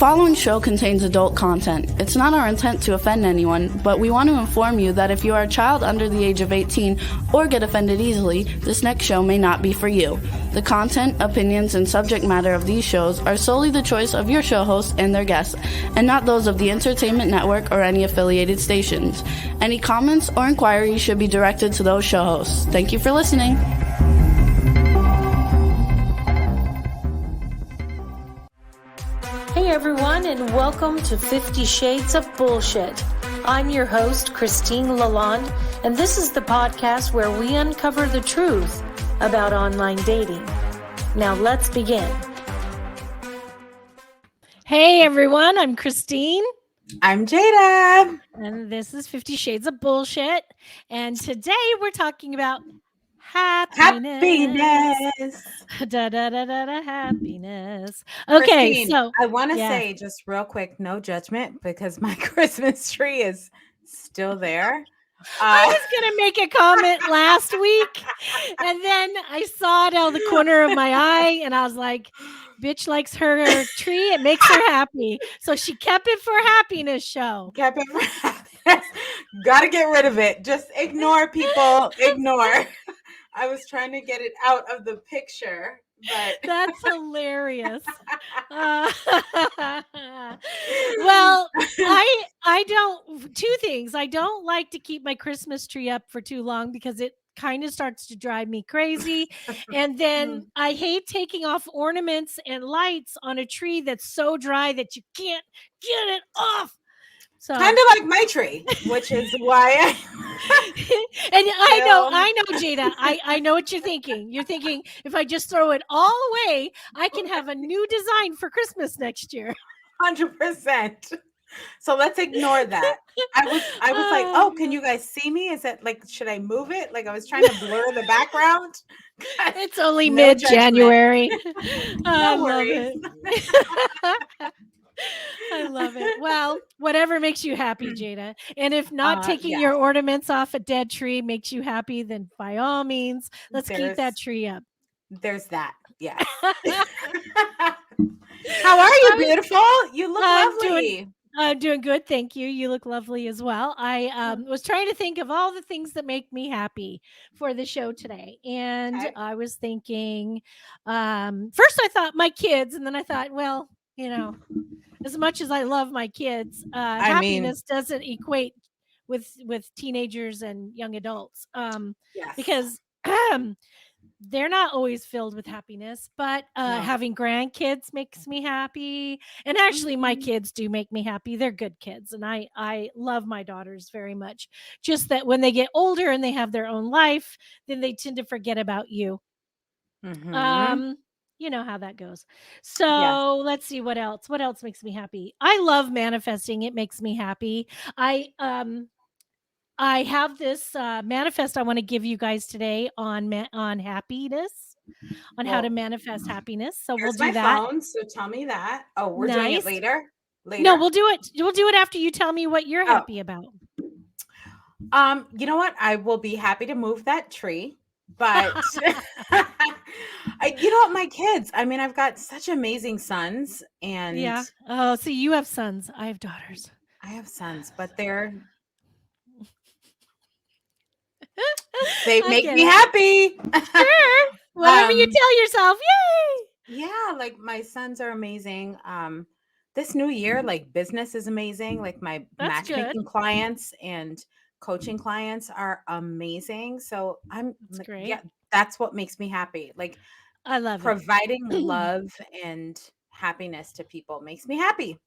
following show contains adult content. It's not our intent to offend anyone, but we want to inform you that if you are a child under the age of 18 or get offended easily, this next show may not be for you. The content, opinions, and subject matter of these shows are solely the choice of your show hosts and their guests, and not those of the Entertainment Network or any affiliated stations. Any comments or inquiries should be directed to those show hosts. Thank you for listening. Hey everyone, and welcome to 50 Shades of Bullshit. I'm your host, Christine Lalonde, and this is the podcast where we uncover the truth about online dating. Now let's begin. Hey everyone, I'm Christine. I'm Jada. And this is 50 Shades of Bullshit. And today we're talking about happiness. Da, da, da, da, da, happiness. Okay, Christine, so I want to say just real quick, no judgment, because my Christmas tree is still there. I was going to make a comment last week, and then I saw it out of the corner of my eye, and I was like, bitch likes her tree. It makes her happy. So she kept it for happiness show. Kept it for happiness. Got to get rid of it. Just ignore people. Ignore. I was trying to get it out of the picture, but that's hilarious. Well, I don't. Two things. I don't like to keep my Christmas tree up for too long because it kind of starts to drive me crazy. And then I hate taking off ornaments and lights on a tree that's so dry that you can't get it off. So kind of like my tree, which is why I know, Jada. I know what you're thinking. You're thinking if I just throw it all away, I can have a new design for Christmas next year. 100%. So let's ignore that. I was like, oh, can you guys see me? Is it like, should I move it? Like I was trying to blur the background. It's only mid-January. No worries. I love it. Well, whatever makes you happy, Jada. And if not taking your ornaments off a dead tree makes you happy, then by all means, let's keep that tree up. There's that. Yes. How are you, beautiful? You look lovely. I'm doing good. Thank you. You look lovely as well. I was trying to think of all the things that make me happy for the show today. And I was thinking, first I thought my kids, and then I thought, well, you know, as much as I love my kids, happiness doesn't equate with teenagers and young adults because they're not always filled with happiness, but having grandkids makes me happy. And actually my kids do make me happy. They're good kids. And I love my daughters very much. Just that when they get older and they have their own life, then they tend to forget about you. You know how that goes. So let's see what else. What else makes me happy? I love manifesting. It makes me happy. I have this manifest I want to give you guys today on happiness, on how to manifest happiness. So we'll do that. Phone, so tell me that. Oh, we're doing it later. No, we'll do it. We'll do it after you tell me what you're happy about. You know what? I will be happy to move that tree, but you know what? My kids. I mean, I've got such amazing sons, and Oh, so you have sons. I have daughters. I have sons, but they make me happy. Sure. Whatever you tell yourself. Yay. Yeah, like my sons are amazing. This new year, like business is amazing. Like my matchmaking clients and coaching clients are amazing. So that's great. Yeah, that's what makes me happy. Like I love providing love and happiness to people makes me happy.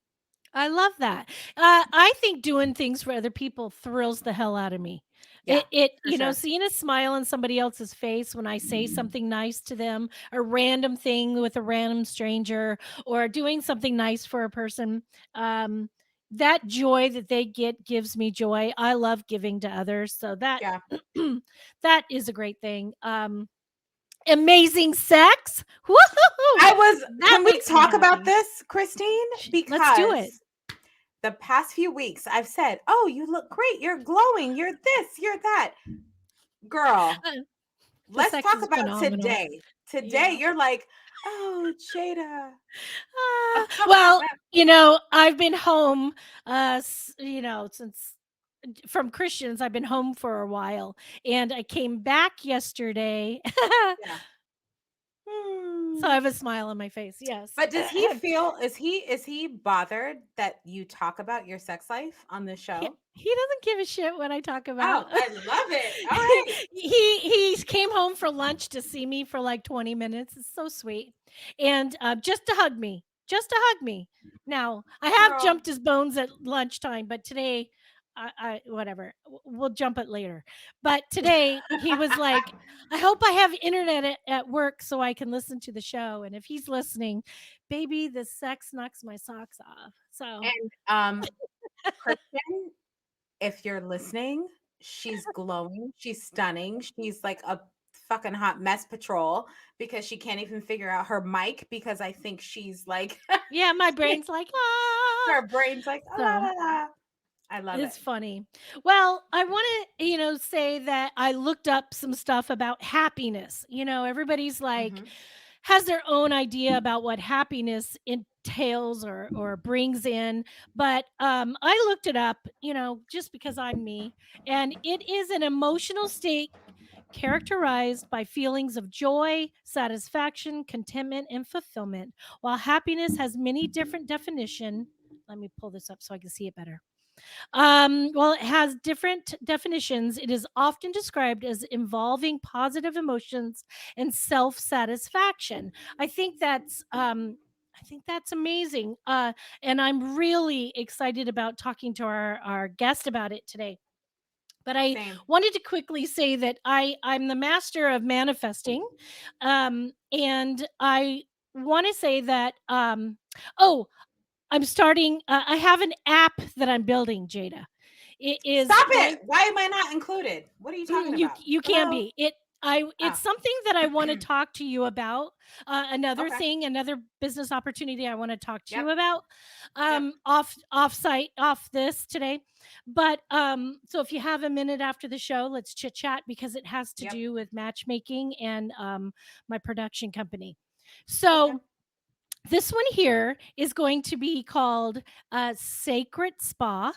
I love that. I think doing things for other people thrills the hell out of me. Yeah, seeing a smile on somebody else's face when I say something nice to them, a random thing with a random stranger, or doing something nice for a person, that joy that they get gives me joy. I love giving to others. So that, that is a great thing. Amazing sex. Woo-hoo-hoo. Can we talk about this, Christine? Because let's do it. The past few weeks, I've said, oh, you look great. You're glowing. You're this, you're that. Girl, let's talk about today. today Yeah. you're like, oh, Jada. Well, I've been home, since from Christians, I've been home for a while, and I came back yesterday. Yeah. So I have a smile on my face. Yes. But does he feel is he bothered that you talk about your sex life on the He show? he doesn't give a shit what I talk Oh, about. I love it. All right. He came home for lunch to see me for like 20 minutes. It's so sweet. And just to hug me. Just to hug me. Now, I have Girl. jumped his bones at lunchtime, but today I whatever. We'll jump it later. But today he was like, "I hope I have internet at work so I can listen to the show." And if he's listening, baby, the sex knocks my socks off. So, And Kristen, if you're listening, she's glowing, she's stunning, she's like a fucking hot mess patrol because she can't even figure out her mic because I think she's like yeah, my brain's like, "Ah." her brain's like, "Ah, la, So, la, la." I love it. it's funny. Well, I want to, say that I looked up some stuff about happiness. Everybody's like Mhm. has their own idea about what happiness entails or brings in, but I looked it up, just because I'm me, and it is an emotional state characterized by feelings of joy, satisfaction, contentment, and fulfillment. While happiness has many different definition, let me pull this up so I can see it better. Well, it has different definitions. It is often described as involving positive emotions and self-satisfaction. I think that's amazing. And I'm really excited about talking to our guest about it today. But I Same. wanted to quickly say that I'm the master of manifesting, and I want to say that oh, I'm starting. I have an app that I'm building, Jada. It is Stop going. it. Why am I not included? What are you talking You about? you can Hello? be it. It's Oh. something that I want to talk to you about. Another Okay. thing, another business opportunity I want to talk to you Yep. about. Yep. Off this today. But so if you have a minute after the show, let's chit chat because it has to Yep. do with matchmaking and my production company. Okay. So this one here is going to be called Sacred Spa.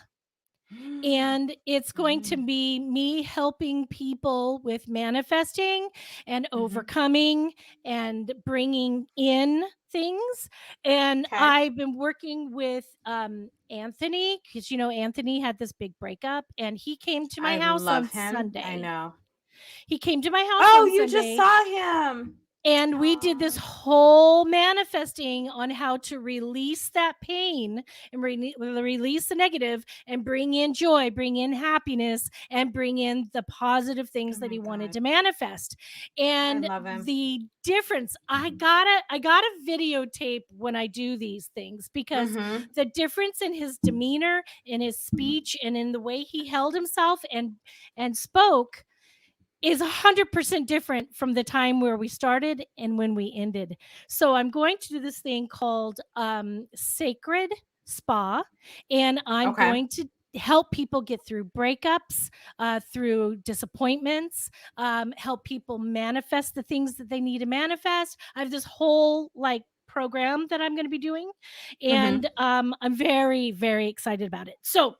And it's going to Mm. be me helping people with manifesting and Mhm. overcoming and bringing in things. And Okay. I've been working with Anthony because, Anthony had this big breakup and he came to my I house love on him. I Sunday. know. He came to my house Oh, on you just Sunday saw him. and we did this Oh, whole manifesting on how to release that pain and release the negative and bring in joy, bring in happiness, and bring in the positive oh things that my he wanted God. to manifest. I And love him. the difference, I gotta videotape when I do these things because Mhm. the difference in his demeanor, in his speech, and in the way he held himself and spoke is 100% different from the time where we started and when we ended. So I'm going to do this thing called Sacred Spa, and I'm Okay. going to help people get through breakups, through disappointments, help people manifest the things that they need to manifest. I have this whole program that I'm going to be doing, and Mhm. I'm very, very excited about it. So,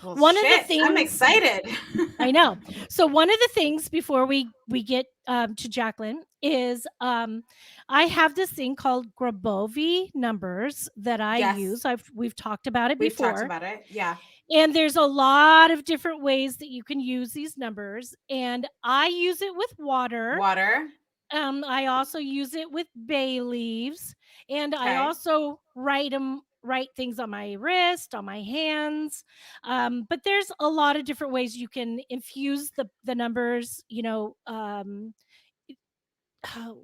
Well, one of the shit. I'm things excited. I know. So one of the things before we get to Jacqueline is I have this thing called Grabovoi numbers that I Yes. use. We've talked about it We've talked before, about it. Yeah. and there's a lot of different ways that you can use these numbers. And I use it with water. Water. I also use it with bay leaves, and I Okay. also write things on my wrist, on my hands. But there's a lot of different ways you can infuse the numbers.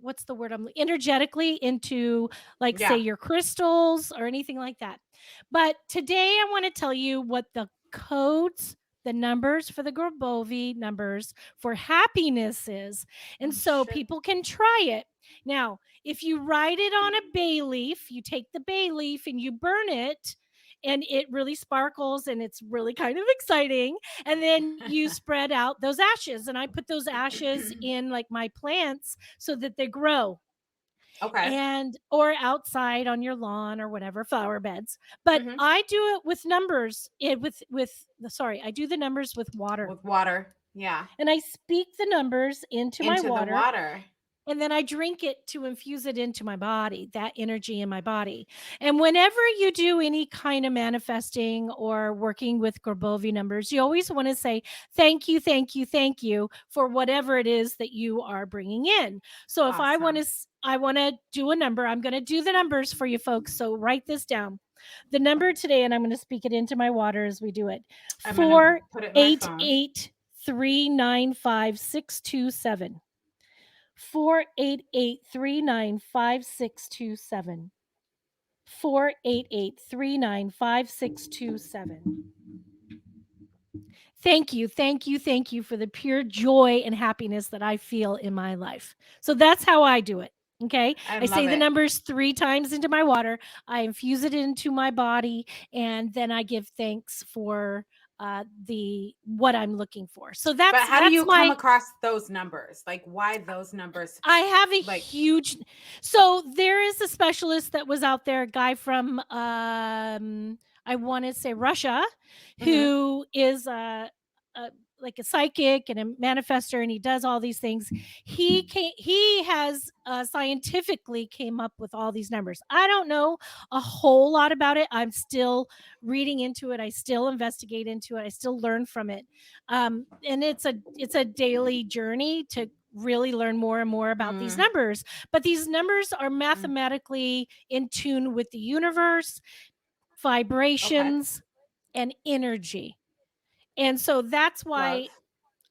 What's the word I'm energetically into, like, say, Yeah. your crystals or anything like that. But today I want to tell you what the numbers for the Grabovoi numbers for happiness is. And Oh, so shit. people can try it. Now, if you write it on a bay leaf, you take the bay leaf and you burn it, and it really sparkles and it's really kind of exciting. And then you spread out those ashes, and I put those ashes in like my plants so that they grow, Okay. and or outside on your lawn or whatever, flower beds. But Hmm. I do it with numbers, I do the numbers with water. With water. Yeah. And I speak the numbers into my Into the water, water. and then I drink it to infuse it into my body, that energy in my body. And whenever you do any kind of manifesting or working with Grabovoi numbers, you always want to say, thank you, thank you, thank you for whatever it is that you are bringing in. So if Awesome. I want to do a number, I'm going to do the numbers for you folks. So write this down. The number today, and I'm going to speak it into my water as we do it. I'm going to put it in my phone. 488395627. 488395627. 488395627. Thank you, thank you, thank you for the pure joy and happiness that I feel in my life. So that's how I do it. Okay. I say the numbers 3 times into my water. I infuse it into my body, and then I give thanks for the what I'm looking for. So But that's how do you my come across those numbers? Like, why those numbers? I have a Like, huge. So there is a specialist that was out there, a guy from I want to say Russia, mhm. who is a like a psychic and a manifester, and he does all these things. He has scientifically came up with all these numbers. I don't know a whole lot about it. I'm still reading into it. I still investigate into it. I still learn from it. And it's a daily journey to really learn more and more about these Mm, numbers. But these numbers are mm. mathematically in tune with the universe, Okay. vibrations, and energy. And so that's Love. why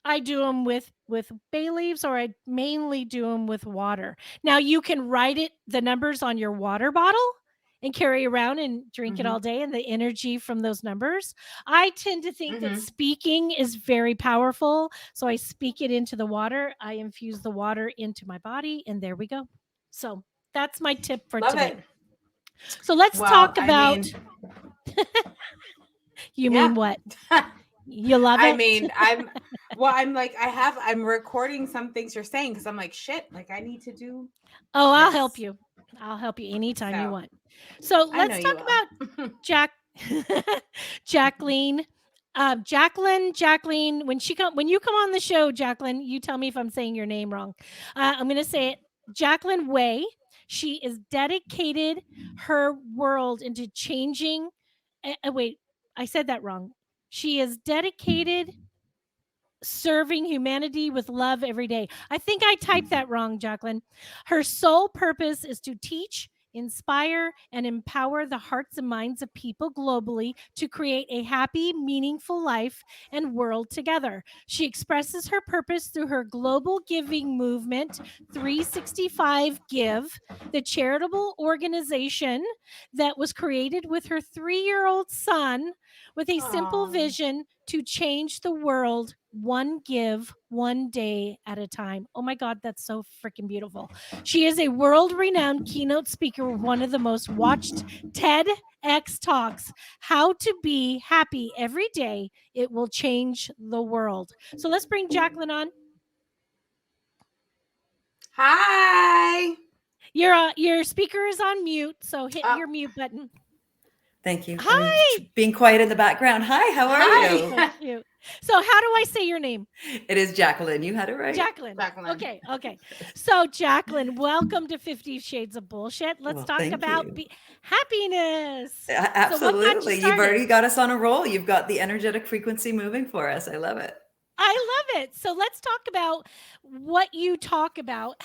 I do them with bay leaves, or I mainly do them with water. Now you can write the numbers on your water bottle and carry around and drink it Hmm. all day, and the energy from those numbers. I tend to think that Hmm. speaking is very powerful, so I speak it into the water. I infuse the water into my body, and there we go. So that's my tip for Love today. it. So let's Well, talk I mean, about. You yeah. mean what? You love I it? mean, I'm like, I'm recording some things you're saying because I'm like, shit, like I need to do Oh, I'll help this. you. I'll help you anytime you So want. So I know let's you talk about will. Jack Jacqueline. Jacqueline, when you come on the show, Jacqueline, you tell me if I'm saying your name wrong. I'm going to say it, Jacqueline Way. She is dedicated her world into changing. Wait, I said that wrong. She is dedicated serving humanity with love every day. I think I typed that wrong, Jacqueline. Her sole purpose is to teach, inspire, and empower the hearts and minds of people globally to create a happy, meaningful life and world together. She expresses her purpose through her global giving movement, 365 Give, the charitable organization that was created with her 3-year-old son with a simple Aw. vision to change the world one give, one day at a time. Oh my God, that's so freaking beautiful. She is a world renowned keynote speaker with one of the most watched TEDx Talks, How to Be Happy Every Day. It will change the world. So let's bring Jacqueline on. Hi. Your speaker is on mute, so hit your mute button. Thank you. Hi. Being quiet in the background. Hi, how are you? Thank you. So how do I say your name? It is Jacqueline. You had it right. Jacqueline. Jacqueline. Okay. So Jacqueline, welcome to 50 Shades of Bullshit. Let's talk thank about you. happiness. Absolutely. You've already got us on a roll. You've got the energetic frequency moving for us. I love it. I love it. So let's talk about what you talk about,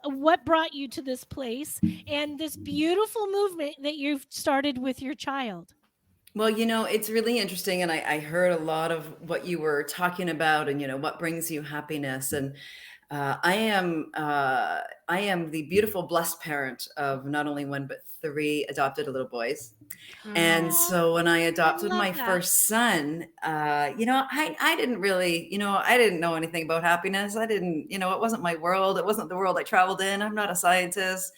what brought you to this place and this beautiful movement that you've started with your child. Well, it's really interesting. And I heard a lot of what you were talking about and, what brings you happiness. And I am the beautiful, blessed parent of not only one, but 3 adopted little boys. And so when I adopted my first son, I didn't really, I didn't know anything about happiness. I didn't, it wasn't my world. It wasn't the world I traveled in. I'm not a scientist.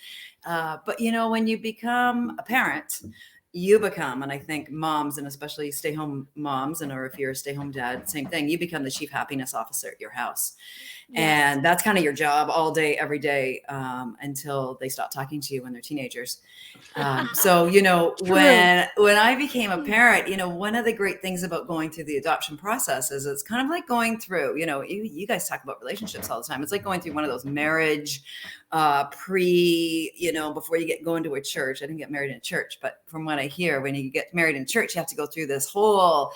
But when you become a parent, you become, and I think moms, and especially stay-home moms, and or if you're a stay-home dad, same thing, you become the chief happiness officer at your house. Yes. And that's kind of your job all day, every day, until they stop talking to you when they're teenagers. So, you know, when I became a parent, you know, one of the great things about going through the adoption process is it's kind of like going through, you know, you guys talk about relationships all the time. It's like going through one of those marriage, you know, before you get going to a church. I didn't get married in a church, but from what I hear, when you get married in church, you have to go through this whole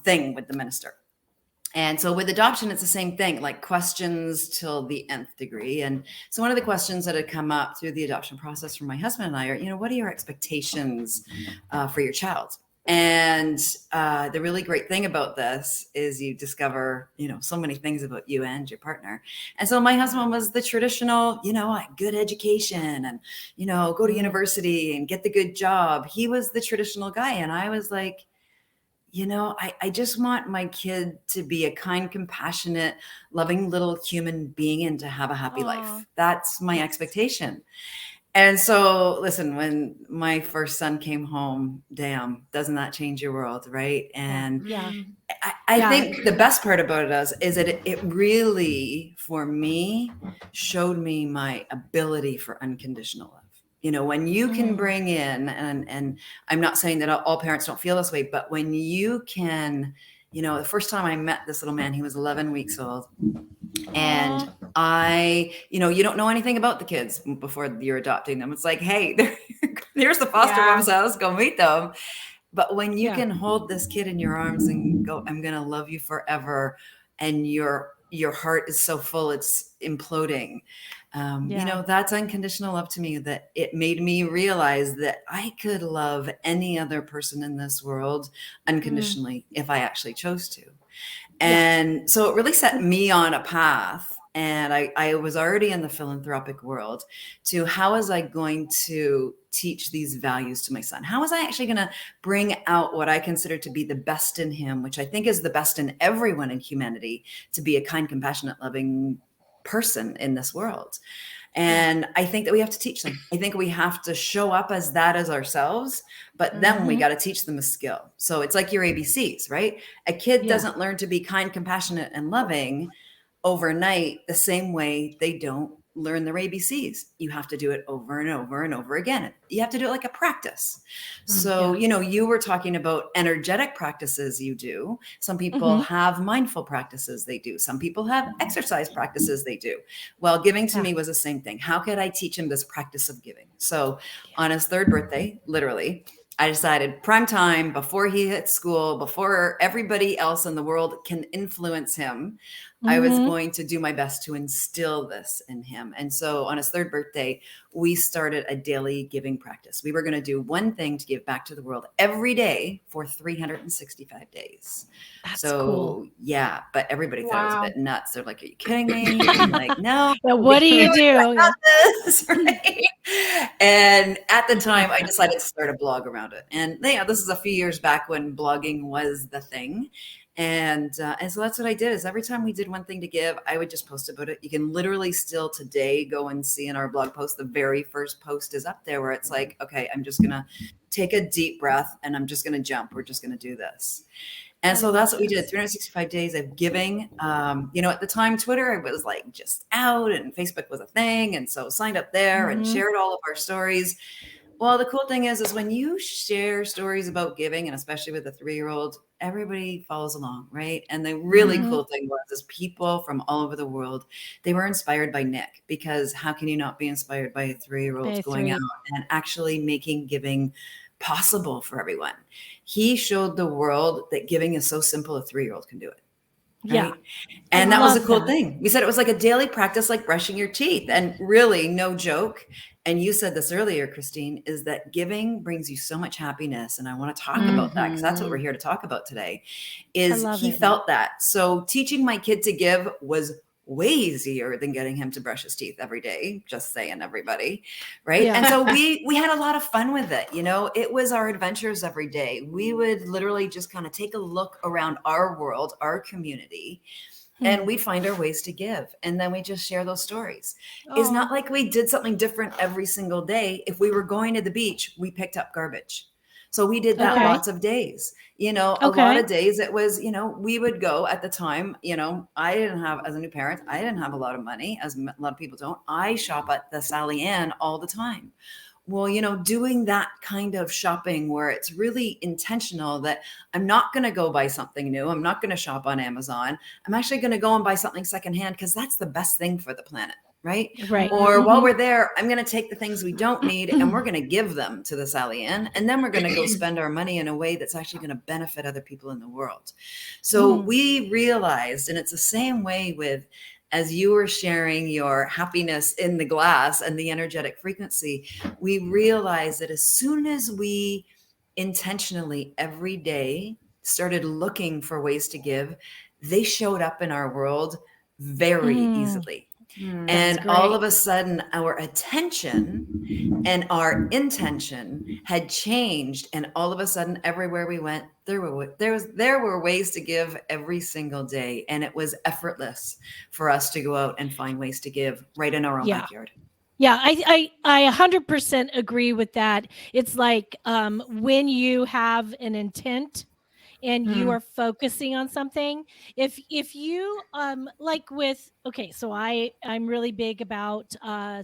thing with the minister. And so with adoption, it's the same thing, like questions till the nth degree. And so one of the questions that had come up through the adoption process from my husband and I are, you know, what are your expectations for your child? And the really great thing about this is you discover, you know, so many things about you and your partner. And so my husband was the traditional, you know, like good education and, you know, go to university and get the good job. He was the traditional guy. And I was like, you know, I just want my kid to be a kind, compassionate, loving little human being and to have a happy life. That's my expectation. And so, listen, when my first son came home, damn, doesn't that change your world, right? And I think the best part about it is that it really, for me, showed me my ability for unconditional love. You know, when you can bring in, and I'm not saying that all parents don't feel this way, but when you can, you know, the first time I met this little man, he was 11 weeks old. And you know, you don't know anything about the kids before you're adopting them. It's like, hey, here's the foster mom's house, go meet them. But when you can hold this kid in your arms and go, I'm going to love you forever. And your heart is so full, it's imploding. You know, that's unconditional love to me, that it made me realize that I could love any other person in this world unconditionally if I actually chose to. And so it really set me on a path. And I was already in the philanthropic world to how was I going to teach these values to my son? How was I actually going to bring out what I consider to be the best in him, which I think is the best in everyone in humanity, to be a kind, compassionate, loving person in this world. And I think that we have to teach them. I think we have to show up as that as ourselves, but then we got to teach them a skill. So it's like your ABCs, right? A kid doesn't learn to be kind, compassionate, and loving overnight the same way they don't learn their ABCs. You have to do it over and over and over again. You have to do it like a practice. So, you know, you were talking about energetic practices you do. Some people have mindful practices they do. Some people have exercise practices they do. Well, giving to me was the same thing. How could I teach him this practice of giving? So on his 3rd birthday, literally, I decided prime time, before he hits school, before everybody else in the world can influence him, I was going to do my best to instill this in him. And so on his 3rd birthday, we started a daily giving practice. We were going to do one thing to give back to the world every day for 365 days. That's so cool. Yeah, but everybody thought it was a bit nuts. They're like, are you kidding me? I'm like, no. What do you do? This, right? And at the time, I decided to start a blog around it. And yeah, this is a few years back when blogging was the thing. And so that's what I did, is every time we did one thing to give, I would just post about it. You can literally still today go and see in our blog post, the very first post is up there where it's like, okay, I'm just going to take a deep breath and I'm just going to jump. We're just going to do this. And so that's what we did, 365 days of giving. You know, at the time, Twitter was like just out and Facebook was a thing. And so signed up there and shared all of our stories. Well, the cool thing is when you share stories about giving, and especially with a 3-year-old, everybody follows along, right? And the really cool thing was people from all over the world, they were inspired by Nick, because how can you not be inspired by a 3-year-old going out and actually making giving possible for everyone? He showed the world that giving is so simple, a 3-year-old can do it. Right? Yeah. And that was a cool thing. We said it was like a daily practice, like brushing your teeth. And really, no joke. And you said this earlier, Christine, is that giving brings you so much happiness. And I want to talk about that, because that's what we're here to talk about today, is he felt that. So teaching my kid to give was way easier than getting him to brush his teeth every day. Just saying, everybody. Right. Yeah. And so we had a lot of fun with it. You know, it was our adventures every day. We would literally just kind of take a look around our world, our community, and we'd find our ways to give. And then we just share those stories. It's not like we did something different every single day. If we were going to the beach, we picked up garbage. So we did that lots of days, a lot of days it was, we would go at the time, I didn't have, as a new parent, I didn't have a lot of money, as a lot of people don't. I shop at the Sally Ann all the time. Well, doing that kind of shopping where it's really intentional, that I'm not going to go buy something new. I'm not going to shop on Amazon. I'm actually going to go and buy something secondhand, because that's the best thing for the planet. Right. Or while we're there, I'm going to take the things we don't need and we're going to give them to the Sally Ann. And then we're going to go spend our money in a way that's actually going to benefit other people in the world. So we realized, and it's the same way with, as you were sharing your happiness in the glass and the energetic frequency, we realized that as soon as we intentionally every day started looking for ways to give, they showed up in our world very easily. And all of a sudden, our attention and our intention had changed. And all of a sudden, everywhere we went, there were ways to give every single day. And it was effortless for us to go out and find ways to give right in our own backyard. Yeah, I 100% agree with that. It's like when you have an intent and you are focusing on something, if you like with, so I'm really big about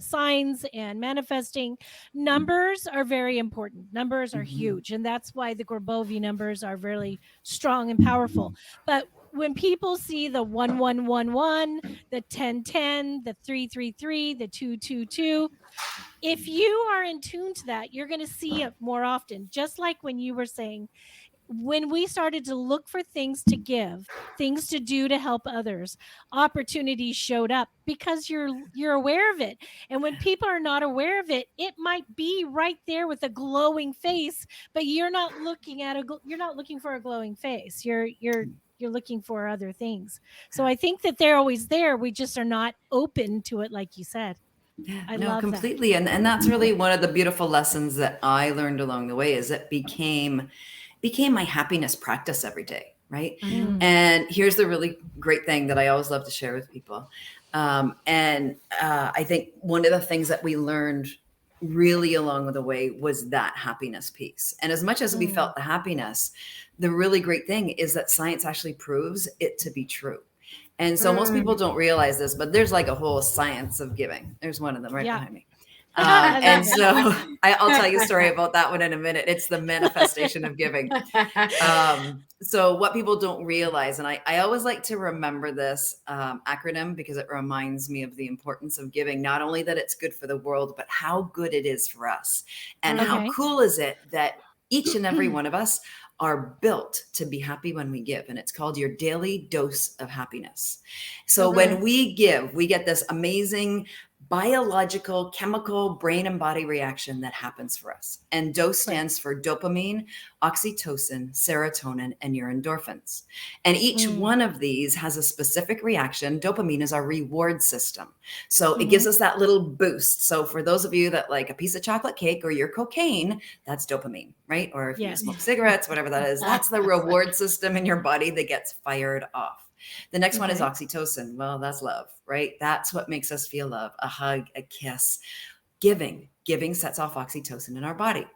signs and manifesting. Numbers are very important. Numbers are huge, and that's why the Grabovoi numbers are really strong and powerful. But when people see the 1111, the 1010, the 333, the 222, if you are in tune to that, you're going to see it more often. Just like when you were saying, when we started to look for things to give, things to do to help others, opportunities showed up because you're aware of it. And when people are not aware of it, it might be right there with a glowing face, but you're not looking for a glowing face. You're looking for other things. So I think that they're always there. We just are not open to it, like you said. Yeah, I no, love completely. that. And that's really one of the beautiful lessons that I learned along the way, is it became my happiness practice every day. Right. And here's the really great thing that I always love to share with people. I think one of the things that we learned really along the way was that happiness piece. And as much as we felt the happiness, the really great thing is that science actually proves it to be true. And so most people don't realize this, but there's like a whole science of giving. There's one of them right behind me. And so I'll tell you a story about that one in a minute. It's the manifestation of giving. So what people don't realize, and I always like to remember this acronym, because it reminds me of the importance of giving, not only that it's good for the world, but how good it is for us. And how cool is it that each and every one of us are built to be happy when we give. And it's called your daily dose of happiness. So when we give, we get this amazing biological, chemical brain and body reaction that happens for us. And dose stands for dopamine, oxytocin, serotonin, and your endorphins. And each one of these has a specific reaction. Dopamine is our reward system. So it gives us that little boost. So for those of you that like a piece of chocolate cake or your cocaine, that's dopamine, right? Or if you smoke cigarettes, whatever that is, that's the reward system in your body that gets fired off. The next one is oxytocin. Well, that's love, right? That's what makes us feel love, a hug, a kiss. Giving sets off oxytocin in our body.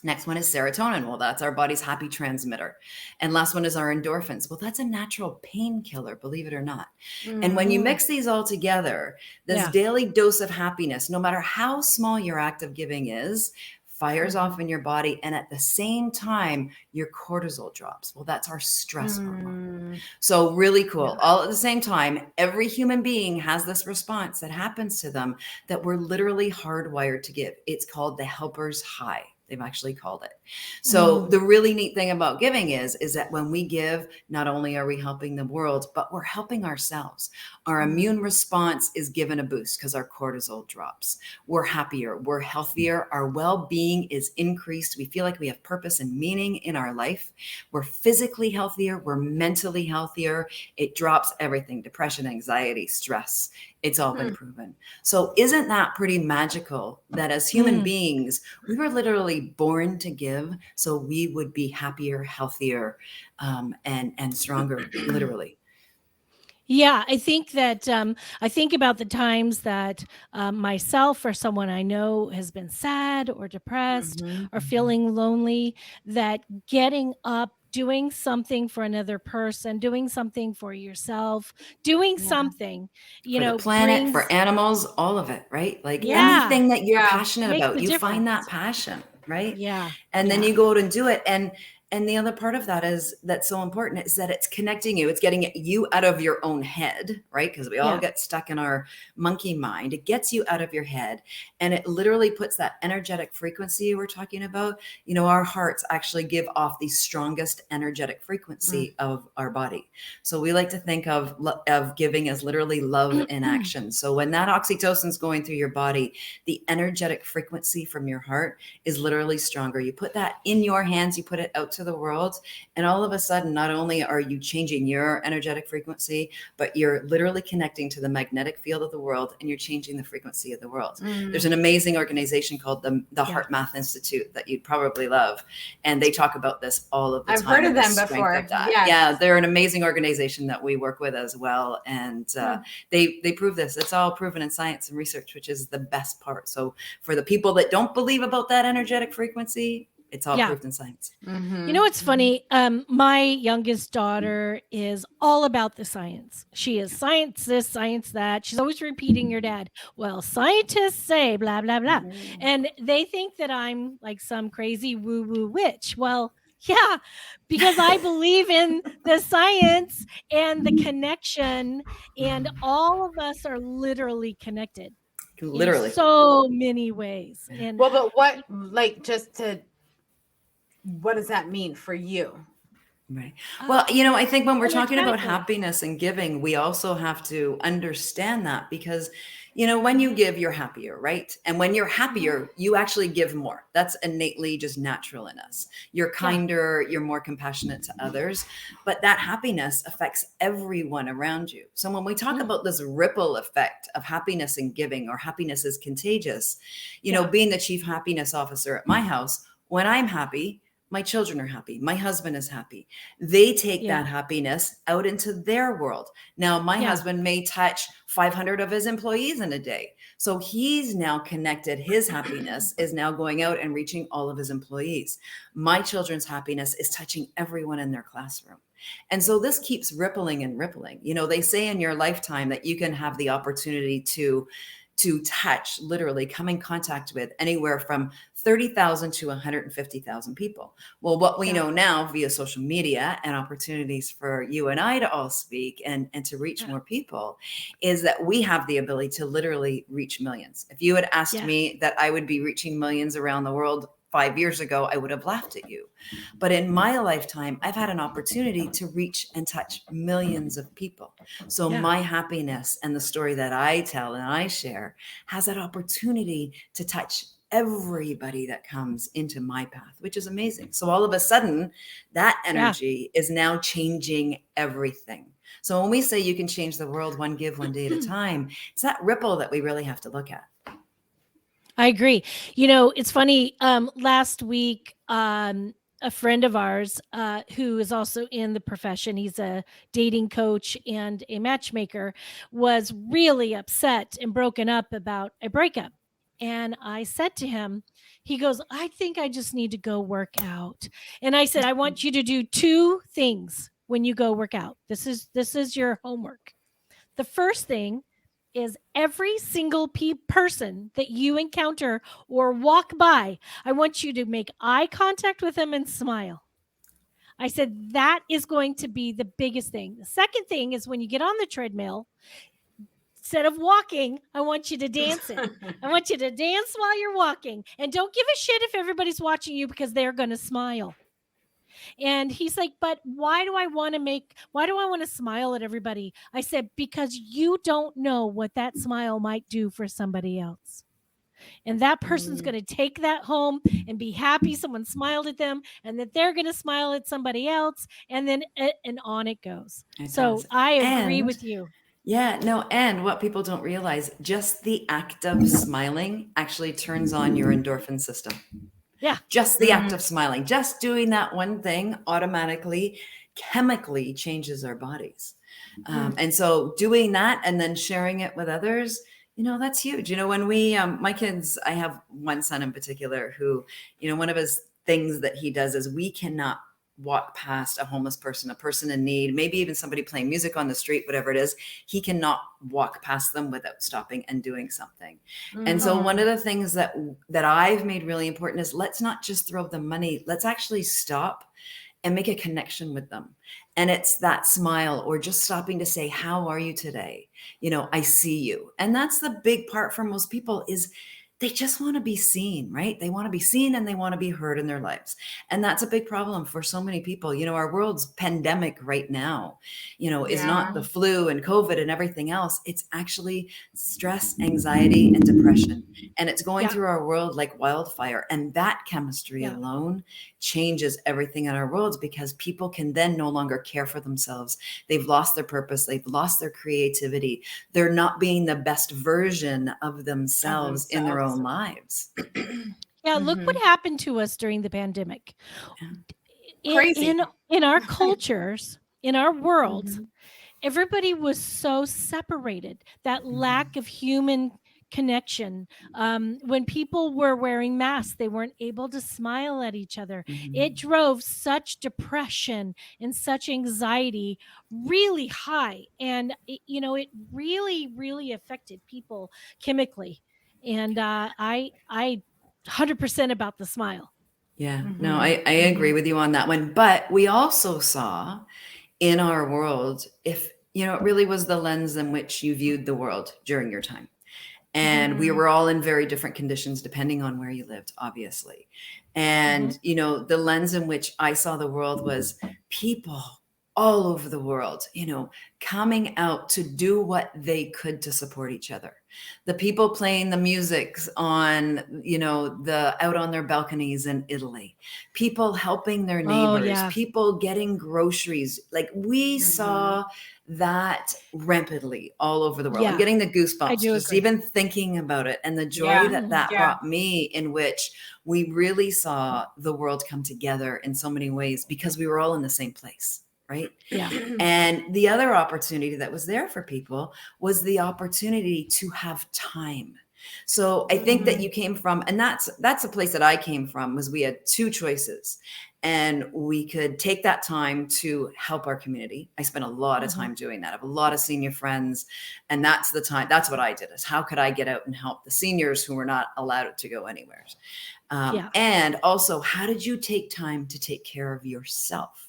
Next one is serotonin. Well, that's our body's happy transmitter. And last one is our endorphins. Well, that's a natural painkiller, believe it or not. And when you mix these all together, this daily dose of happiness, no matter how small your act of giving is, fires off in your body. And at the same time, your cortisol drops. Well, that's our stress hormone. So really cool. All at the same time, every human being has this response that happens to them that we're literally hardwired to give. It's called the helper's high. They've actually called it. So the really neat thing about giving is that when we give, not only are we helping the world, but we're helping ourselves. Our immune response is given a boost because our cortisol drops. We're happier, we're healthier, our well-being is increased. We feel like we have purpose and meaning in our life. We're physically healthier, we're mentally healthier. It drops everything, depression, anxiety, stress. It's all been proven. So isn't that pretty magical that as human beings, we were literally born to give so we would be happier, healthier, and stronger, literally. Yeah, I think that I think about the times that myself or someone I know has been sad or depressed Mhm. or feeling lonely, that getting up, doing something for another person, doing something for yourself, doing Yeah. something, For the planet, for brings, animals, all of it, right? Like yeah, anything that you're Yeah. passionate makes about, a you find difference. that passion, right? Yeah, And then yeah, you go out and do it. And the other part of that is that's so important is that it's connecting you. It's getting you out of your own head, right? Because we all yeah. get stuck in our monkey mind. It gets you out of your head and it literally puts that energetic frequency you were talking about. Our hearts actually give off the strongest energetic Mm. frequency of our body. So we like to think of giving as literally love in action. So when that oxytocin is going through your body, the energetic frequency from your heart is literally stronger. You put that in your hands, you put it out to the world, and all of a sudden, not only are you changing your energetic frequency, but you're literally connecting to the magnetic field of the world and you're changing the frequency of the world. There's an amazing organization called the Yeah. Heart Math Institute that you'd probably love. And they talk about this all of the I've time. heard of and the them strength before. of that. Yes. Yeah, they're an amazing organization that we work with as well. And they prove this. It's all proven in science and research, which is the best part. So for the people that don't believe about that energetic frequency, it's all Yeah. proved in science. Mhm. You know what's funny? My youngest daughter is all about the science. She is science this, science that. She's always repeating your dad. Well, scientists say blah, blah, blah. And they think that I'm like some crazy woo-woo witch. Well, yeah, because I believe in the science and the connection, and all of us are literally connected in Literally. so many ways. And Well, but what, like, what does that mean for you? Right. Well, I think when we're talking about energetically. happiness and giving, we also have to understand that because, when you give, you're happier, right? And when you're happier, you actually give more. That's innately just natural in us. You're kinder, you're more compassionate to others, but that happiness affects everyone around you. So when we talk about this ripple effect of happiness and giving, or happiness is contagious, being the chief happiness officer at my house, when I'm happy, my children are happy. My husband is happy. They take that happiness out into their world. Now, my husband may touch 500 of his employees in a day. So he's now connected. His happiness is now going out and reaching all of his employees. My children's happiness is touching everyone in their classroom. And so this keeps rippling and rippling. They say in your lifetime that you can have the opportunity to touch, literally come in contact with anywhere from 30,000 to 150,000 people. Well, what we know now via social media and opportunities for you and I to all speak and to reach more people is that we have the ability to literally reach millions. If you had asked me that I would be reaching millions around the world 5 years ago, I would have laughed at you. But in my lifetime, I've had an opportunity to reach and touch millions of people. So my happiness and the story that I tell and I share has that opportunity to touch everybody that comes into my path, which is amazing. So all of a sudden, that energy is now changing everything. So when we say you can change the world one give one day at a time, it's that ripple that we really have to look at. I agree. It's funny. Last week, a friend of ours who is also in the profession, he's a dating coach and a matchmaker, was really upset and broken up about a breakup. And I said to him, he goes, I think I just need to go work out. And I said, I want you to do two things when you go work out. This is your homework. The first thing is every single person that you encounter or walk by, I want you to make eye contact with them and smile. I said, that is going to be the biggest thing. The second thing is when you get on the treadmill, instead of walking, I want you to dance it. I want you to dance while you're walking. And don't give a shit if everybody's watching you because they're going to smile. And he's like, but why do I want to smile at everybody? I said, because you don't know what that smile might do for somebody else. And that person's going to take that home and be happy someone smiled at them, and that they're going to smile at somebody else. And then, and on it goes. I agree with you. Yeah, no, and what people don't realize, just the act of smiling actually turns on your endorphin system. Yeah. Just the act of smiling, just doing that one thing automatically, chemically changes our bodies. And so doing that and then sharing it with others, that's huge. When we, my kids, I have one son in particular who, one of his things that he does is we cannot walk past a homeless person, a person in need, maybe even somebody playing music on the street, whatever it is. He cannot walk past them without stopping and doing something. And so one of the things that I've made really important is let's not just throw them money. Let's actually stop and make a connection with them. And it's that smile or just stopping to say, how are you today? I see you. And that's the big part for most people is they just want to be seen, right? They want to be seen and they want to be heard in their lives. And that's a big problem for so many people. Our world's pandemic right now, is not the flu and COVID and everything else. It's actually stress, anxiety, and depression. And it's going through our world like wildfire. And that chemistry alone changes everything in our worlds because people can then no longer care for themselves. They've lost their purpose. They've lost their creativity. They're not being the best version of themselves in their own lives. Look what happened to us during the pandemic. Crazy. In our cultures, in our worlds, everybody was so separated. That lack of human connection. When people were wearing masks, they weren't able to smile at each other. It drove such depression and such anxiety really high. And, it really, really affected people chemically. And I 100% about the smile. Yeah, no, I agree with you on that one. But we also saw in our world, if, it really was the lens in which you viewed the world during your time. And we were all in very different conditions, depending on where you lived, obviously. And, the lens in which I saw the world was people all over the world, coming out to do what they could to support each other. The people playing the music on, out on their balconies in Italy, people helping their neighbors, people getting groceries. Like we saw that rampantly all over the world. I'm getting the goosebumps just even thinking about it, and the joy that brought me, in which we really saw the world come together in so many ways because we were all in the same place. Right. Yeah. And the other opportunity that was there for people was the opportunity to have time. So I think that you came from, and that's a place that I came from, was we had two choices. And we could take that time to help our community. I spent a lot of time doing that. I have a lot of senior friends. And that's the time, that's what I did, is how could I get out and help the seniors who were not allowed to go anywhere? And also, how did you take time to take care of yourself?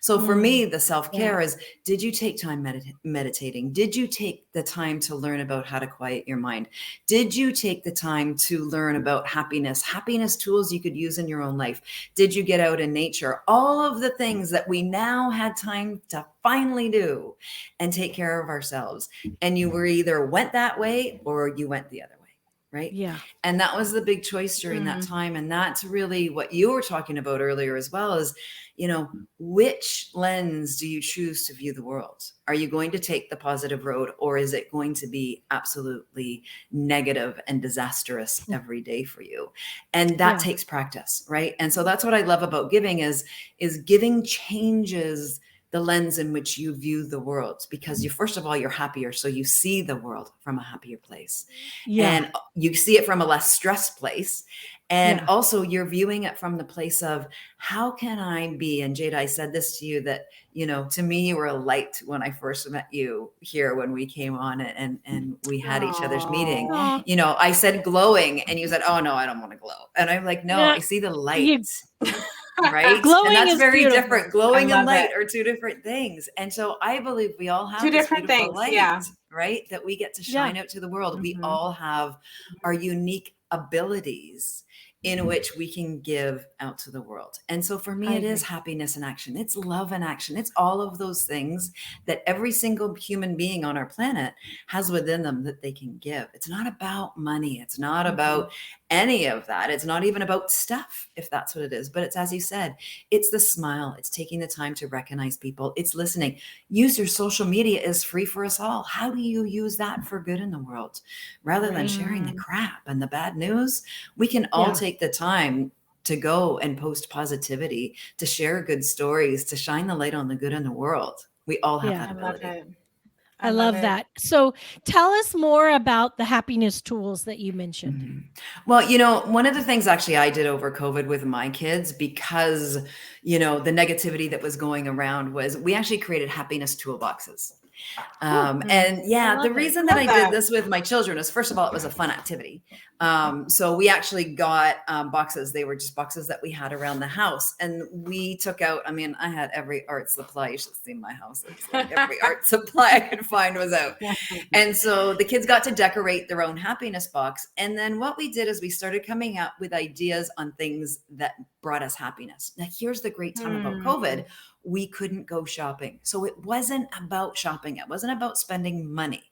So for me, the self-care is, did you take time meditating? Did you take the time to learn about how to quiet your mind? Did you take the time to learn about happiness tools you could use in your own life? Did you get out in nature? All of the things that we now had time to finally do and take care of ourselves. And you were either went that way or you went the other way. Right. Yeah. And that was the big choice during that time. And that's really what you were talking about earlier as well, is, which lens do you choose to view the world? Are you going to take the positive road, or is it going to be absolutely negative and disastrous every day for you? And that takes practice. Right. And so that's what I love about giving is giving changes the lens in which you view the world, because first of all, you're happier. So you see the world from a happier place, and you see it from a less stressed place. And also you're viewing it from the place of, how can I be? And Jada, I said this to you, that, to me, you were a light when I first met you here, when we came on and we had each other's meeting. I said glowing, and you said, oh no, I don't want to glow. And I'm like, no, I see the light. Right. Glowing, and that's is very beautiful. different. Glowing and light are two different things. And so I believe we all have two different things, light, right? That we get to shine out to the world. We all have our unique abilities in which we can give out to the world. And so for me, it is happiness in action. It's love in action. It's all of those things that every single human being on our planet has within them that they can give. It's not about money. It's not about any of that. It's not even about stuff, if that's what it is. But it's, as you said, it's the smile. It's taking the time to recognize people. It's listening. Use your social media is free for us all. How do you use that for good in the world? Rather than sharing the crap and the bad news, we can all take the time to go and post positivity, to share good stories, to shine the light on the good in the world. We all have that ability. I love that. So tell us more about the happiness tools that you mentioned. Mm-hmm. Well, one of the things actually I did over COVID with my kids, because, the negativity that was going around, was we actually created happiness toolboxes. And yeah, the reason that I did this with my children is, first of all, it was a fun activity. So we actually got boxes. They were just boxes that we had around the house. And we took out, I had every art supply. You should see my house. It's like every art supply I could find was out. And so the kids got to decorate their own happiness box. And then what we did is we started coming up with ideas on things that brought us happiness. Now, here's the great time about COVID. We couldn't go shopping. So it wasn't about shopping. It wasn't about spending money.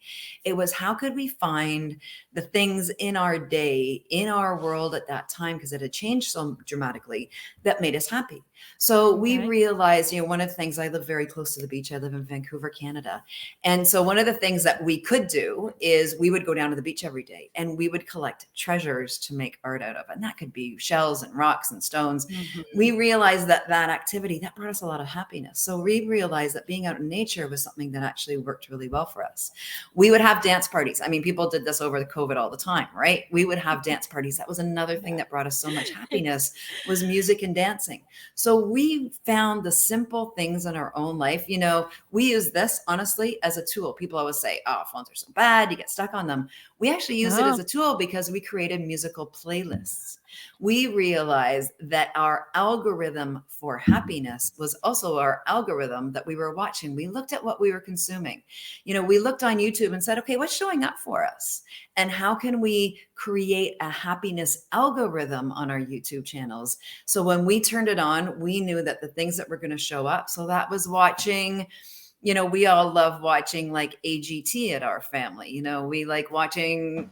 It was, how could we find the things in our day, in our world at that time, because it had changed so dramatically, that made us happy. So we realized, one of the things, I live very close to the beach. I live in Vancouver, Canada. And so one of the things that we could do is we would go down to the beach every day and we would collect treasures to make art out of. And that could be shells and rocks and stones. We realized that activity, that brought us a lot of happiness. So we realized that being out in nature was something that actually worked really well for us. We would have dance parties. People did this over the COVID all the time, right? We would have dance parties. That was another thing that brought us so much happiness, was music and dancing. So we found the simple things in our own life. We use this, honestly, as a tool. People always say, oh, phones are so bad, you get stuck on them. We actually use it as a tool because we created musical playlists. We realized that our algorithm for happiness was also our algorithm that we were watching. We looked at what we were consuming. We looked on YouTube and said, okay, what's showing up for us? And how can we create a happiness algorithm on our YouTube channels? So when we turned it on, we knew that the things that were going to show up. So that was watching, we all love watching like AGT at our family. We like watching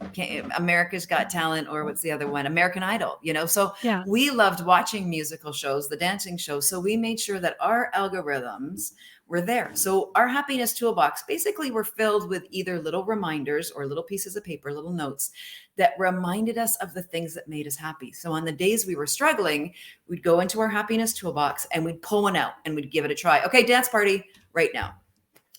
America's Got Talent, or what's the other one? American Idol, So we loved watching musical shows, the dancing shows. So we made sure that our algorithms were there. So our happiness toolbox basically were filled with either little reminders or little pieces of paper, little notes that reminded us of the things that made us happy. So on the days we were struggling, we'd go into our happiness toolbox and we'd pull one out and we'd give it a try. Okay, dance party right now.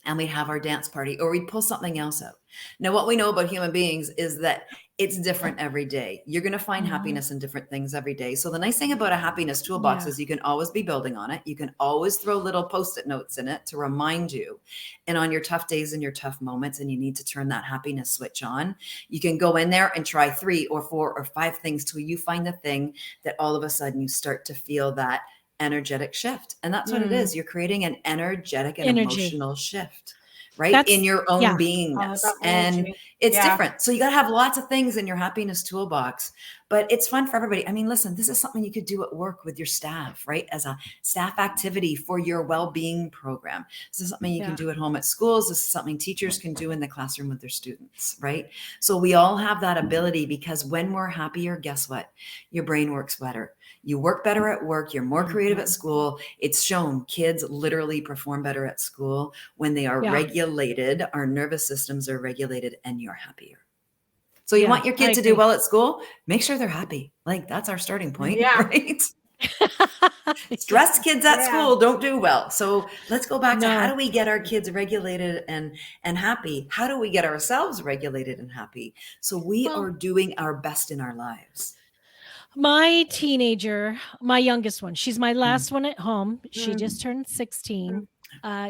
And we'd have our dance party, or we'd pull something else out. Now, what we know about human beings is that it's different every day. You're going to find happiness in different things every day. So the nice thing about a happiness toolbox is you can always be building on it. You can always throw little Post-it notes in it to remind you. And on your tough days and your tough moments, and you need to turn that happiness switch on, you can go in there and try 3 or 4 or 5 things till you find the thing that all of a sudden you start to feel that energetic shift. And that's what it is. You're creating an energetic and emotional shift, right? In your own beingness. And it's different. So you got to have lots of things in your happiness toolbox, but it's fun for everybody. Listen, this is something you could do at work with your staff, right? As a staff activity for your well-being program. This is something you can do at home at schools. This is something teachers can do in the classroom with their students, right? So we all have that ability, because when we're happier, guess what? Your brain works better. You work better at work. You're more creative at school. It's shown kids literally perform better at school when they are regulated. Our nervous systems are regulated, and you're happier. So you want your kid to do well at school? Make sure they're happy. Like, that's our starting point, right? Stressed kids at school don't do well. So let's go back to, how do we get our kids regulated and happy? How do we get ourselves regulated and happy? So we are doing our best in our lives. My teenager, my youngest one, she's my last one at home. She just turned 16.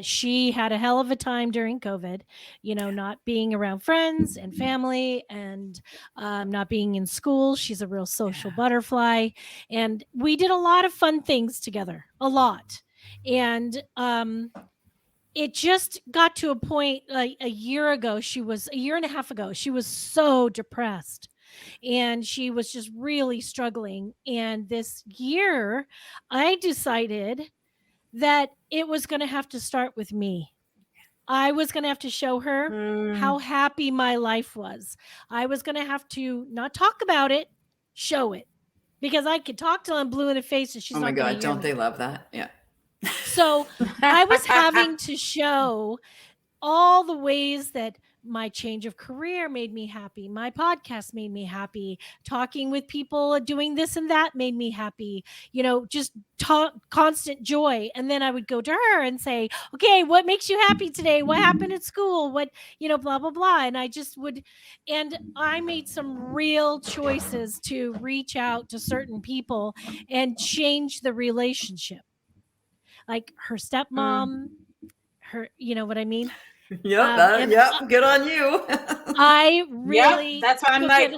She had a hell of a time during COVID, not being around friends and family, and not being in school. She's a real social butterfly. And we did a lot of fun things together, a lot. And it just got to a point, like a year and a half ago, she was so depressed. And she was just really struggling. And this year, I decided that it was going to have to start with me. I was going to have to show her how happy my life was. I was going to have to not talk about it, show it. Because I could talk till I'm blue in the face and she's not going to hear me. Oh my God, don't they love that? Yeah. So I was having to show all the ways that my change of career made me happy. My podcast made me happy. Talking with people, doing this and that made me happy. Just constant joy. And then I would go to her and say, okay, what makes you happy today? What happened at school? What, blah, blah, blah. And I just would, and I made some real choices to reach out to certain people and change the relationship. Like her stepmom, you know what I mean? Yep. Good on you. I really, that's why I'm like,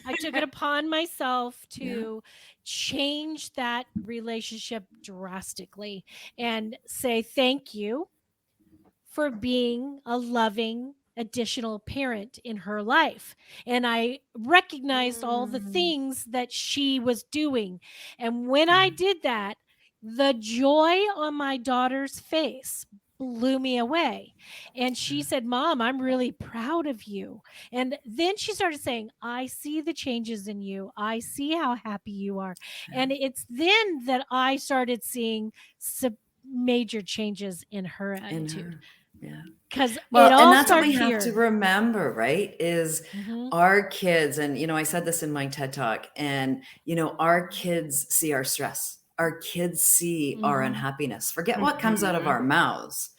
I took it upon myself to change that relationship drastically and say thank you for being a loving additional parent in her life. And I recognized all the things that she was doing. And when I did that, the joy on my daughter's face blew me away. And she said, Mom, I'm really proud of you. And then she started saying, I see the changes in you. I see how happy you are. And it's then that I started seeing some major changes in her attitude. Yeah. Because and that's what we have to remember, right? Is our kids, and I said this in my TED Talk, and our kids see our stress. Our kids see our unhappiness. Forget what comes out of our mouths.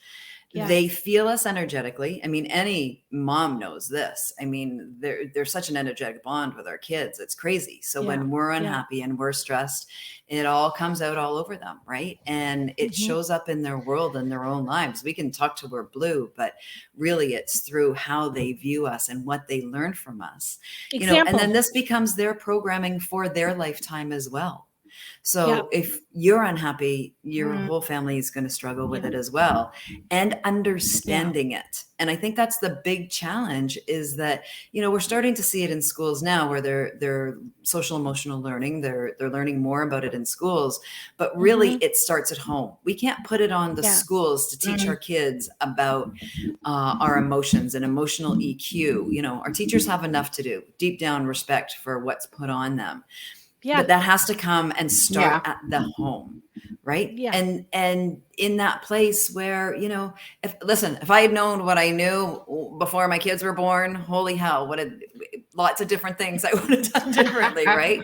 Yeah. They feel us energetically. I mean, any mom knows this. I mean, there's such an energetic bond with our kids. It's crazy. So when we're unhappy and we're stressed, it all comes out all over them, right? And it shows up in their world and their own lives. We can talk till we're blue, but really it's through how they view us and what they learn from us. And then this becomes their programming for their lifetime as well. So if you're unhappy, your whole family is going to struggle with it as well, and understanding it. And I think that's the big challenge, is that, we're starting to see it in schools now, where they're social emotional learning. They're learning more about it in schools, but really it starts at home. We can't put it on the schools to teach our kids about our emotions and emotional EQ. Our teachers have enough to do. Deep down respect for what's put on them. Yeah. But that has to come and start at the home, right? Yeah. And in that place where, if I had known what I knew before my kids were born, holy hell, lots of different things I would have done differently, right?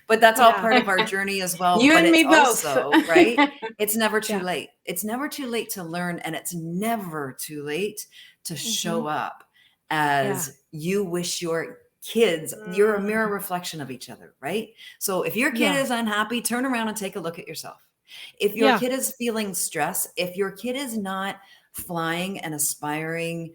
But that's all part of our journey as well. You but and it's me also, both. Right? It's never too late. It's never too late to learn, and it's never too late to show up as you wish your kids. You're a mirror reflection of each other, right? So if your kid is unhappy, turn around and take a look at yourself. If your kid is feeling stress, if your kid is not flying and aspiring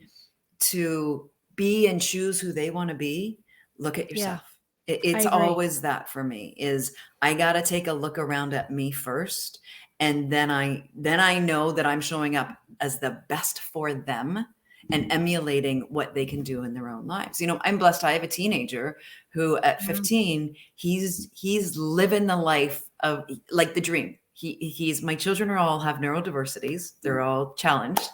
to be and choose who they want to be, look at yourself. It's always that for me, is I got to take a look around at me first. And then I know that I'm showing up as the best for them and emulating what they can do in their own lives. I'm blessed. I have a teenager who at 15, he's living the life of, like, the dream. My children all have neurodiversities. They're all challenged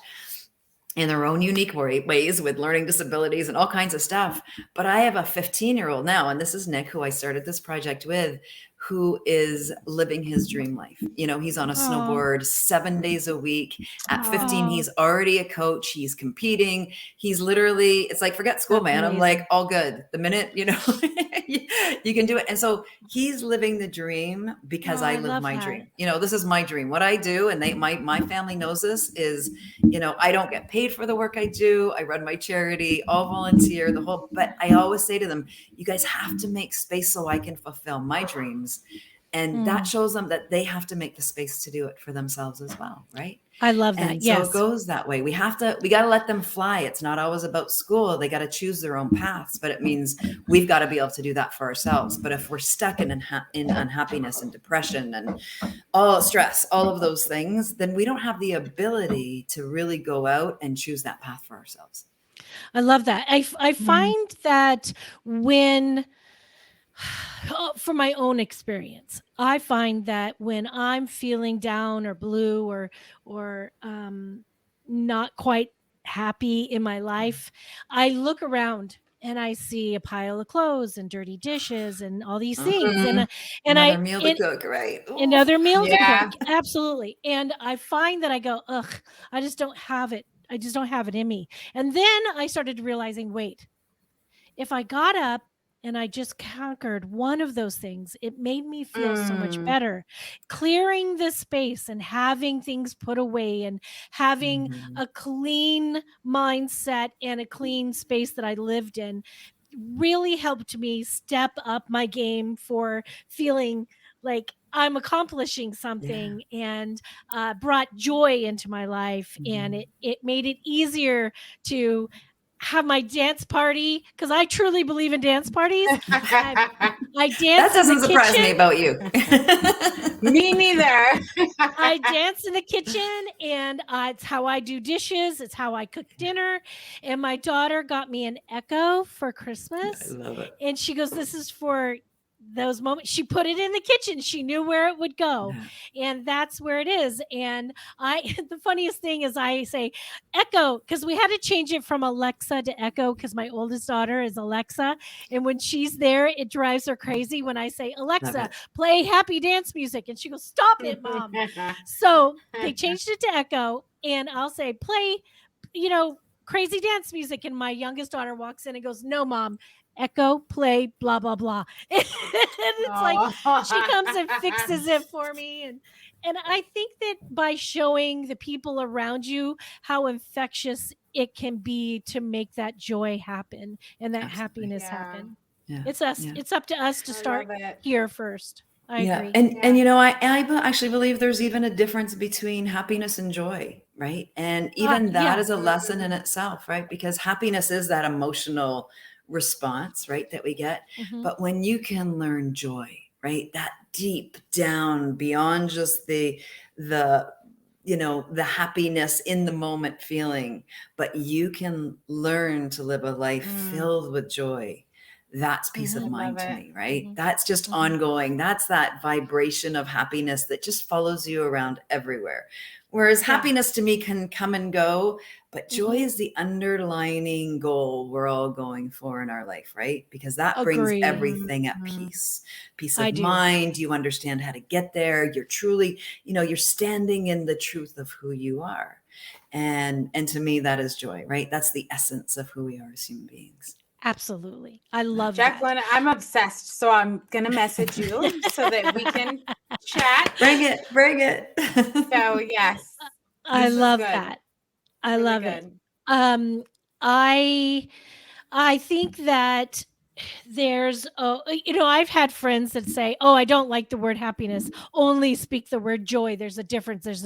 in their own unique ways with learning disabilities and all kinds of stuff. But I have a 15-year-old now, and this is Nick, who I started this project with, who is living his dream life. He's on a snowboard 7 days a week. At 15, he's already a coach. He's competing. He's literally, it's like, forget school, man. I'm like, all good. The minute, you can do it. And so he's living the dream because I live my dream. This is my dream. What I do, and my family knows this, is, I don't get paid for the work I do. I run my charity, all volunteer, but I always say to them, you guys have to make space so I can fulfill my dreams. And that shows them that they have to make the space to do it for themselves as well, right? I love that. And so it goes that way. We got to let them fly. It's not always about school. They got to choose their own paths, but it means we've got to be able to do that for ourselves. But if we're stuck in unhappiness and depression and all stress, all of those things, then we don't have the ability to really go out and choose that path for ourselves. I love that. I find that when, from my own experience, I find that when I'm feeling down or blue or not quite happy in my life, I look around and I see a pile of clothes and dirty dishes and all these things. And another meal to cook, right? Ooh. Another meal to cook. Absolutely. And I find that I go, ugh, I just don't have it. I just don't have it in me. And then I started realizing, wait, if I got up and I just conquered one of those things, it made me feel so much better. Clearing the space and having things put away and having a clean mindset and a clean space that I lived in really helped me step up my game for feeling like I'm accomplishing something, and brought joy into my life. And it made it easier to have my dance party, because I truly believe in dance parties. I dance That doesn't in the surprise kitchen. me about you. Me neither. I dance in the kitchen, and it's how I do dishes. It's how I cook dinner. And my daughter got me an Echo for Christmas. I love it. And she goes, this is for those moments. She put it in the kitchen. She knew where it would go. And that's where it is. And the funniest thing is I say Echo, because we had to change it from Alexa to Echo, because my oldest daughter is Alexa. And when she's there, it drives her crazy when I say, Alexa, play happy dance music. And she goes, stop it, Mom. So they changed it to Echo, and I'll say, play, crazy dance music. And my youngest daughter walks in and goes, no, Mom, Echo, play, blah, blah, blah. And it's like she comes and fixes it for me. And I think that by showing the people around you how infectious it can be to make that joy happen and that happiness happen. It's up to us to start here first. I agree. And I actually believe there's even a difference between happiness and joy, right? And even that is a lesson in itself, right? Because happiness is that emotional response, right, that we get. But when you can learn joy, right, that deep down beyond just the happiness in the moment feeling, but you can learn to live a life filled with joy. That's peace of mind to me, right? That's just ongoing. That's that vibration of happiness that just follows you around everywhere. Whereas happiness to me can come and go, but joy is the underlining goal we're all going for in our life, right? Because that brings everything at peace. Peace of mind. You understand how to get there. You're truly, you're standing in the truth of who you are. And to me, that is joy, right? That's the essence of who we are as human beings. Absolutely. I love Jacqueline, I'm obsessed. So I'm going to message you so that we can chat. Bring it. So yes. I love that. I really love it. I think that there's, I've had friends that say, I don't like the word happiness, only speak the word joy. There's a difference. There is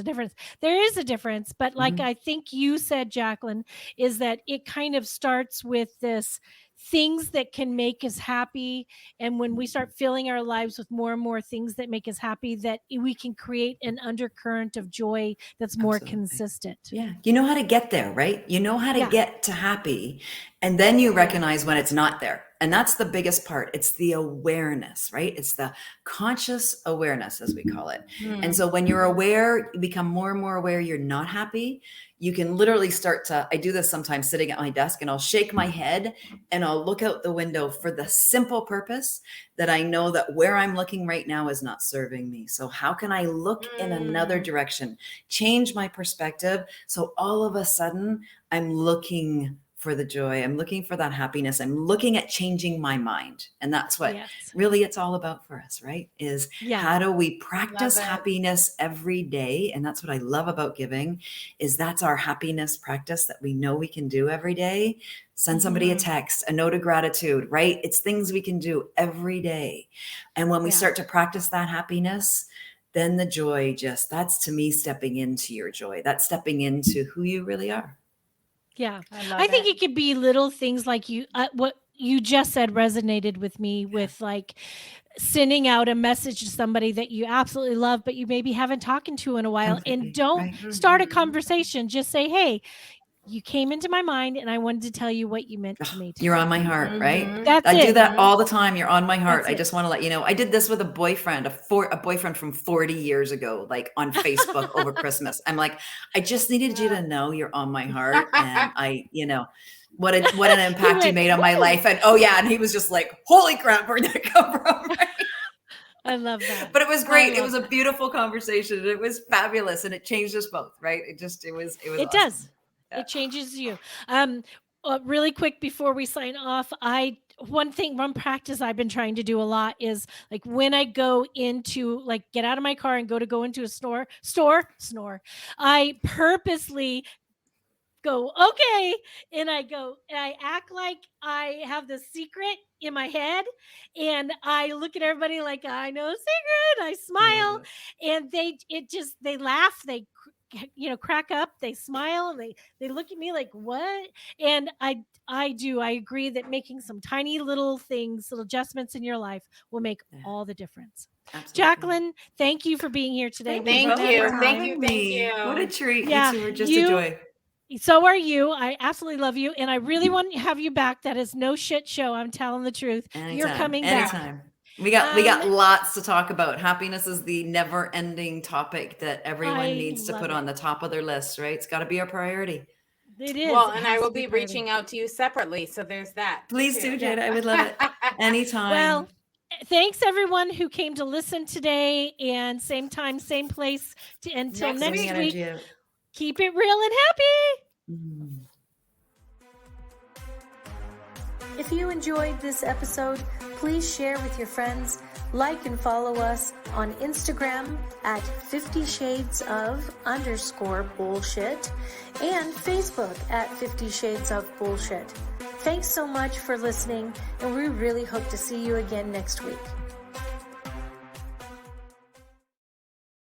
a difference. But like I think you said, Jacqueline, is that it kind of starts with this things that can make us happy. And when we start filling our lives with more and more things that make us happy, that we can create an undercurrent of joy that's more consistent. Yeah. You know how to get there, right? You know how to get to happy. And then you recognize when it's not there. And that's the biggest part. It's the awareness, right? It's the conscious awareness, as we call it. And so when you're aware, you become more and more aware you're not happy. You can literally start to, I do this sometimes sitting at my desk, and I'll shake my head and I'll look out the window for the simple purpose that I know that where I'm looking right now is not serving me. So how can I look in another direction, change my perspective? So all of a sudden I'm looking for the joy. I'm looking for that happiness. I'm looking at changing my mind. And that's what really it's all about for us, right? Is how do we practice happiness every day? And that's what I love about giving, is that's our happiness practice that we know we can do every day. Send somebody a text, a note of gratitude, right? It's things we can do every day. And when we start to practice that happiness, then the joy that's to me stepping into your joy. That's stepping into who you really are. Yeah. I think it could be little things like what you just said resonated with me with like sending out a message to somebody that you absolutely love, but you maybe haven't talked to in a while. And don't start a conversation. Just say, hey, you came into my mind and I wanted to tell you what you meant to me. You're on my heart, right? I do that all the time. You're on my heart. I just want to let you know. I did this with a boyfriend, a boyfriend from 40 years ago, like on Facebook over Christmas. I'm like, I just needed you to know you're on my heart. And what an impact you made on my life. And and he was just like, holy crap, where'd that come from? Right? I love that. But it was great. It was a beautiful conversation. It was fabulous. And it changed us both, right? It was awesome. Does. It changes you. Really quick before we sign off, one practice I've been trying to do a lot is like when I go into like get out of my car and go into a store, I purposely go, okay. And I act like I have the secret in my head. And I look at everybody like I know secret. I smile and they laugh. They, crack up, they smile, they look at me like, what? And I agree that making some tiny little adjustments in your life will make all the difference. Absolutely. Jacqueline, thank you for being here today. Thank you. What a treat. Yeah, you were just a joy. So are you. I absolutely love you. And I really want to have you back. That is no shit show. I'm telling the truth. Anytime, you're coming back. Anytime. We got lots to talk about. Happiness is the never-ending topic that everyone needs to put on the top of their list, right? It's got to be our priority. It is. Well, and I will be reaching out to you separately. So there's that. Please do, Jade. I would love it. Anytime. Well, thanks everyone who came to listen today, and same time, same place. Until next week. Keep it real and happy. If you enjoyed this episode, please share with your friends, like and follow us on Instagram at 50 Shades of _bullshit and Facebook at 50 Shades of Bullshit. Thanks so much for listening, and we really hope to see you again next week.